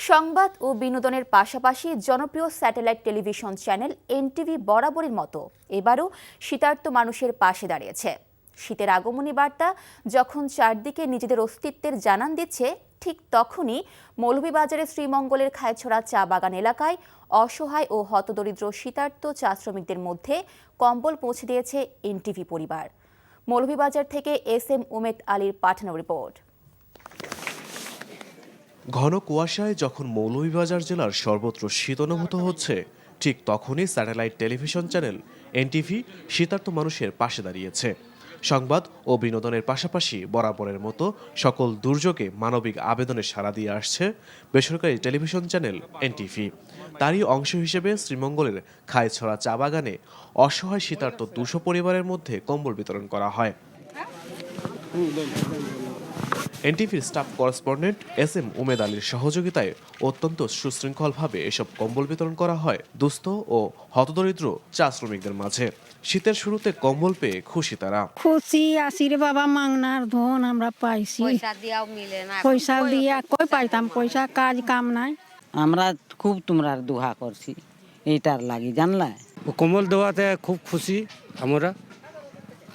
সংবাদ ও বিনোদনের পাশাপাশি জনপ্রিয় স্যাটেলাইট টেলিভিশন চ্যানেল এনটিভি বরাবরের মতো এবারও শীতার্ত মানুষের পাশে দাঁড়িয়েছে। শীতের আগমনী বার্তা যখন চারদিকে নিজেদের অস্তিত্বের জানান দিচ্ছে, ঠিক তখনই মৌলভীবাজারের শ্রীমঙ্গলের খায়ছড়া চা বাগান এলাকায় অসহায় ও হতদরিদ্র শীতার্ত চা শ্রমিকদের মধ্যে কম্বল পৌঁছে দিয়েছে এনটিভি পরিবার। মৌলভীবাজার থেকে এস.এম. উমেদ আলীর পাঠানো রিপোর্ট। ঘন কুয়াশায় যখন মৌলভীবাজার জেলার সর্বত্র শীত অনুভূত হচ্ছে, ঠিক তখনই স্যাটেলাইট টেলিভিশন চ্যানেল এনটিভি শীতার্ত মানুষের পাশে দাঁড়িয়েছে। সংবাদ ও বিনোদনের পাশাপাশি বরাবরের মতো সকল দুর্যোগে মানবিক আবেদনে সাড়া দিয়ে আসছে বেসরকারি টেলিভিশন চ্যানেল এনটিভি। তারই অংশ হিসেবে শ্রীমঙ্গলের খায়ছড়া চা বাগানে অসহায় শীতার্ত 200 পরিবারের মধ্যে কম্বল বিতরণ করা হয়। এনটিভির স্টাফ করেসপন্ডেন্ট এস.এম. উমেদ আলীর সহযোগিতায় অত্যন্ত সুশৃঙ্খলভাবে এসব কম্বল বিতরণ করা হয় দুস্থ ও হতদরিদ্র চা শ্রমিকদের মাঝে। শীতের শুরুতে কম্বল পেয়ে খুশি তারা। খুশি আছি রে বাবা, মাংনার ধন আমরা পাইছি। পয়সা দিয়া কই পাইতাম, পয়সা কাজ কাম নাই। আমরা খুব তোমরা দোয়া করছি এইটার লাগি, জানলা কম্বল দেওয়াতে খুব খুশি আমরা।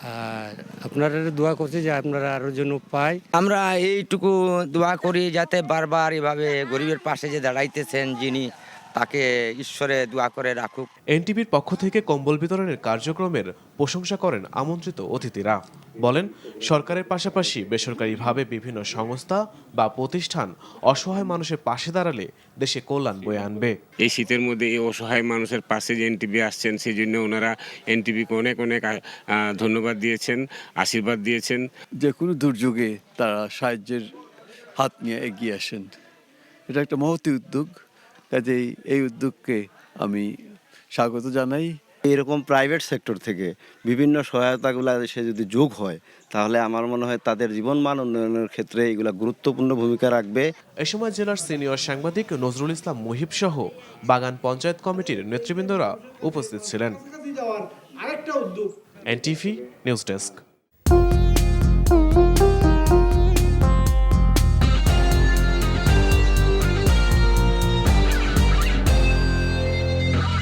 আর আপনারা দোয়া করছি যে আপনারা আরো জন্য পাই। আমরা এইটুকু দোয়া করি যাতে বারবার এভাবে গরিবের পাশে যে দাঁড়াইতেছেন যিনি, তাকে ঈশ্বরে দোয়া করে রাখুক। এনটিভির পক্ষ থেকে কম্বল বিতরণের কার্যক্রমের প্রশংসা করেন আমন্ত্রিত অতিথিরা। বলেন, সরকারের পাশাপাশি বেসরকারিভাবে বিভিন্ন সংস্থা বা প্রতিষ্ঠান অসহায় মানুষের পাশে দাঁড়ালে দেশে কল্যাণ বয়ে আনবে। এই শীতের মধ্যে এই অসহায় মানুষের পাশে যে এনটিভি আসছেন, সেই জন্য ওনারা এনটিভিকে অনেক অনেক ধন্যবাদ দিয়েছেন, আশীর্বাদ দিয়েছেন। যে কোনো দুর্যোগে তারা সাহায্যের হাত নিয়ে এগিয়ে আসেন, এটা একটা মহতী উদ্যোগ। কাজেই এই উদ্যোগকে আমি স্বাগত জানাই। এরকম প্রাইভেট সেক্টর থেকে বিভিন্ন সহায়তাগুলো সে যদি যোগ হয়, তাহলে আমার মনে হয় তাদের জীবনমান উন্নয়নের ক্ষেত্রে এগুলো গুরুত্বপূর্ণ ভূমিকা রাখবে। এ সময় জেলার সিনিয়র সাংবাদিক নজরুল ইসলাম মুহিব সহ বাগান পঞ্চায়েত কমিটির নেতৃবৃন্দরা উপস্থিত ছিলেন। NTV news desk.